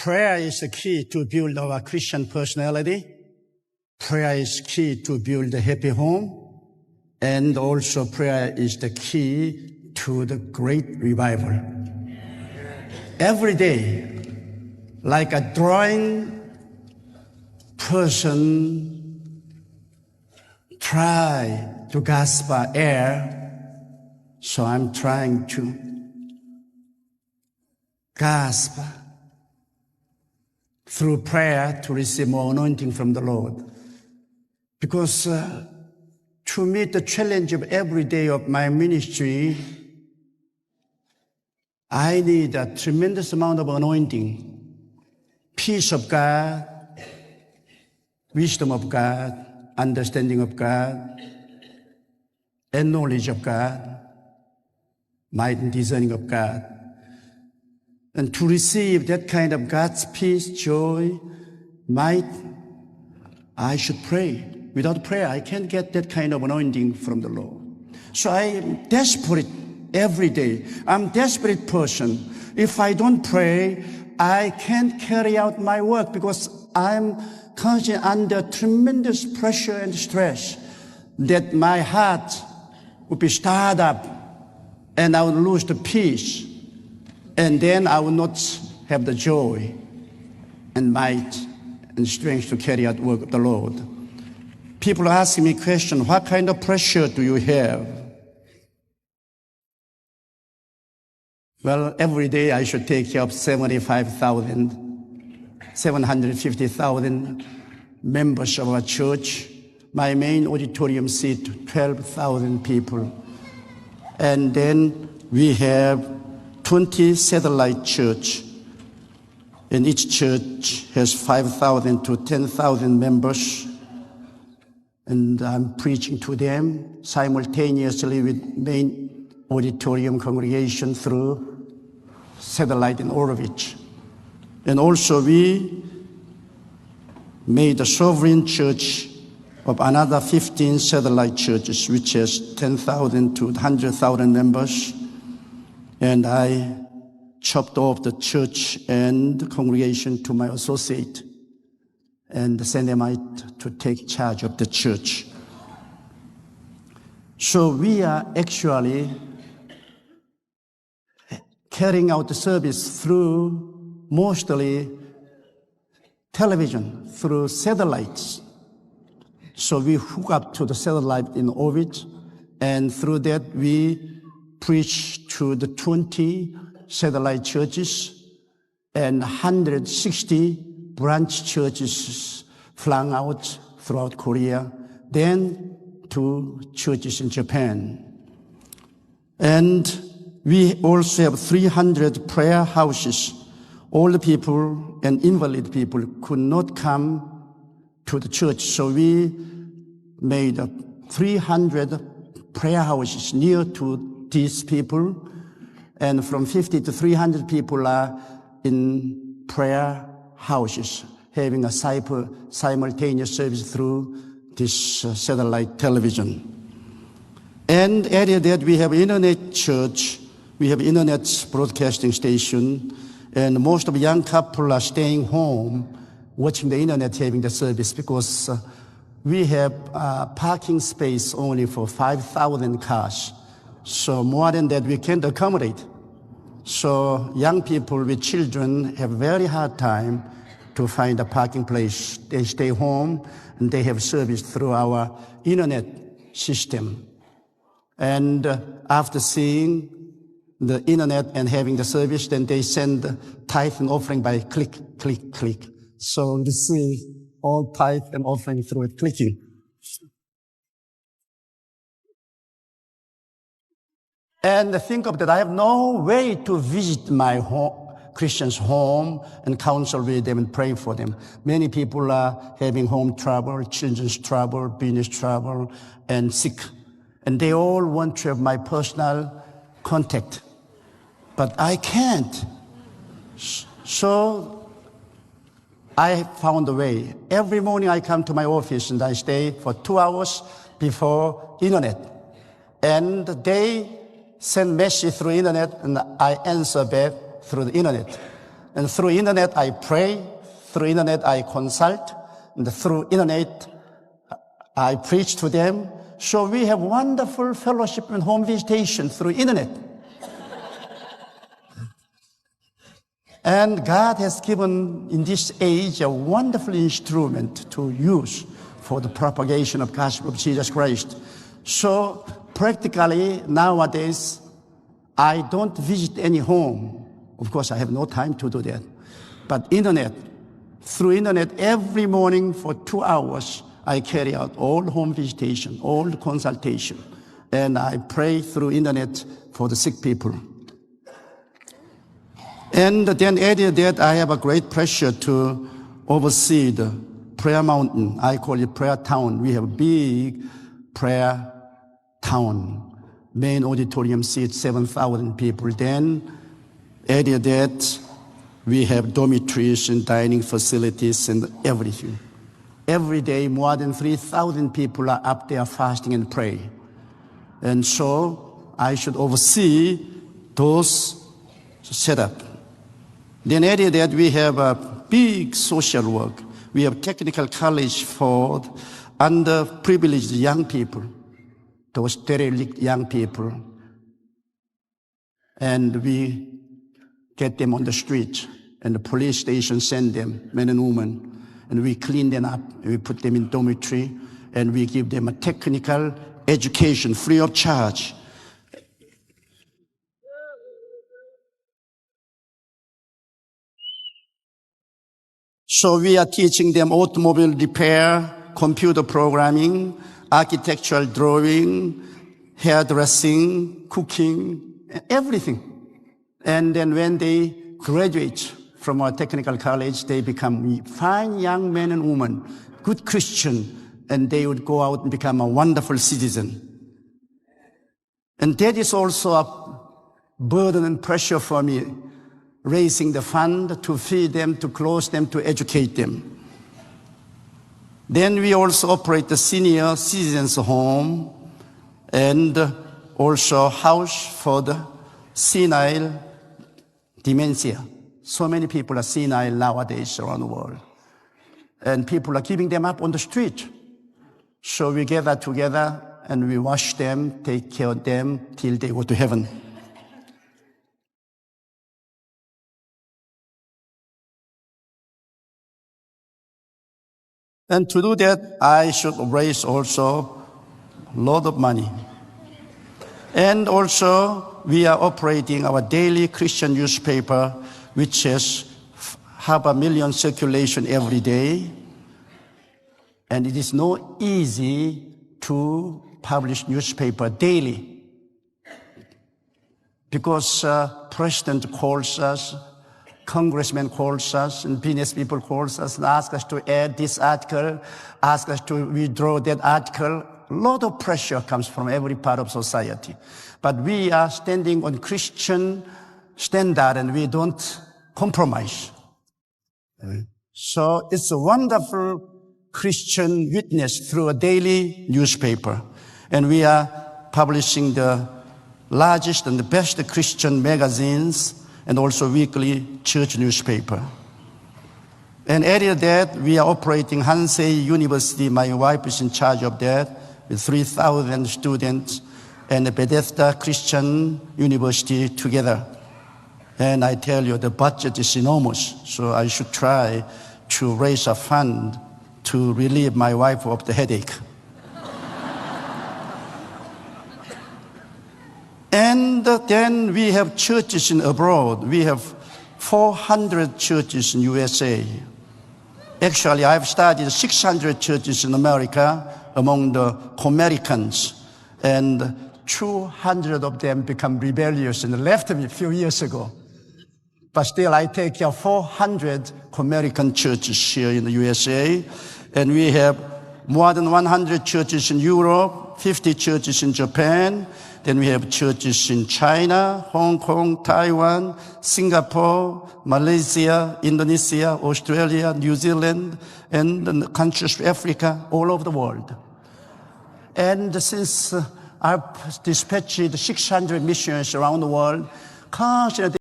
Prayer is the key to build our Christian personality. Prayer is key to build a happy home. And also prayer is the key to the great revival. Every day, like a drawing person try to grasp air, so I'm trying to grasp through prayer to receive more anointing from the Lord. Because to meet the challenge of every day of my ministry, I need a tremendous amount of anointing, peace of God, wisdom of God, understanding of God, and knowledge of God, might and discerning of God. And to receive that kind of God's peace, joy, might, I should pray. Without prayer, I can't get that kind of anointing from the Lord. So I am desperate every day. I'm a desperate person. If I don't pray, I can't carry out my work because I'm constantly under tremendous pressure and stress that my heart would be stirred up and I would lose the peace. And then I will not have the joy and might and strength to carry out the work of the Lord. People are asking me questions, what kind of pressure do you have? Well, every day I should take care of 750,000 members of our church. My main auditorium seats 12,000 people. And then we have 20 satellite churches, and each church has 5,000 to 10,000 members. And I'm preaching to them simultaneously with main auditorium congregation through satellite in all of it. And also we made a sovereign church of another 15 satellite churches, which has 10,000 to 100,000 members. And I chopped off the church and the congregation to my associate and sent them out to take charge of the church. So we are actually carrying out the service through mostly television, through satellites. So we hook up to the satellite in orbit, and through that we preach to the 20 satellite churches and 160 branch churches flung out throughout Korea, then to churches in Japan. And we also have 300 prayer houses. Old people and invalid people could not come to the church, so we made 300 prayer houses near to these people, and from 50 to 300 people are in prayer houses, having a simultaneous service through this satellite television. And added that we have internet church, we have internet broadcasting station, and most of the young couple are staying home, watching the internet, having the service, because we have parking space only for 5,000 cars. So more than that, we can't accommodate. So young people with children have a very hard time to find a parking place. They stay home and they have service through our internet system. And after seeing the internet and having the service, then they send tithe and offering by click, click, click. So receive all tithe and offering through it clicking. And think of that, I have no way to visit my Christians' home and counsel with them and pray for them. Many people are having home trouble, children's trouble, business trouble, and sick. And they all want to have my personal contact. But I can't. So I found a way. Every morning I come to my office and I stay for 2 hours before internet. And they send message through internet and I answer back through the internet. And through internet, I pray. Through internet, I consult. And through internet, I preach to them. So we have wonderful fellowship and home visitation through internet. And God has given in this age a wonderful instrument to use for the propagation of the gospel of Jesus Christ. So practically nowadays, I don't visit any home. Of course, I have no time to do that. But through internet, every morning for 2 hours, I carry out all home visitation, all consultation. And I pray through internet for the sick people. And then added that, I have a great pleasure to oversee the prayer mountain. I call it prayer town. We have a big prayer town. Main auditorium seats 7,000 people. Then added that, we have dormitories and dining facilities and everything. Every day, more than 3,000 people are up there fasting and praying. And so I should oversee those setup. Then added that, we have a big social work. We have technical college for underprivileged young people, those derelict young people. And we get them on the street, and the police station send them, men and women, and we clean them up, and we put them in dormitory, and we give them a technical education free of charge. So we are teaching them automobile repair, computer programming, architectural drawing, hairdressing, cooking, everything. And then when they graduate from our technical college, they become fine young men and women, good Christian, and they would go out and become a wonderful citizen. And that is also a burden and pressure for me, raising the fund to feed them, to clothe them, to educate them. Then we also operate the senior citizens home and also house for the senile dementia. So many people are senile nowadays around the world. And people are giving them up on the street. So we gather together and we wash them, take care of them till they go to heaven. And to do that, I should raise also a lot of money. And also, we are operating our daily Christian newspaper, which has 500,000 circulation every day. And it is not easy to publish newspaper daily, because president calls us, congressman calls us, and business people calls us and ask us to add this article, ask us to withdraw that article. A lot of pressure comes from every part of society. But we are standing on Christian standard and we don't compromise. So it's a wonderful Christian witness through a daily newspaper. And we are publishing the largest and the best Christian magazines and also weekly church newspaper. And added that, we are operating Hansei University. My wife is in charge of that, with 3,000 students, and the Bethesda Christian University together. And I tell you, the budget is enormous, so I should try to raise a fund to relieve my wife of the headache. And then we have churches in abroad. We have 400 churches in USA. Actually, I've studied 600 churches in America among the Americans, and 200 of them become rebellious and left me a few years ago. But still, I take care of 400 American churches here in the USA, and we have more than 100 churches in Europe, 50 churches in Japan. Then we have churches in China, Hong Kong, Taiwan, Singapore, Malaysia, Indonesia, Australia, New Zealand, and the countries of Africa, all over the world. And since I've dispatched 600 missionaries around the world, constantly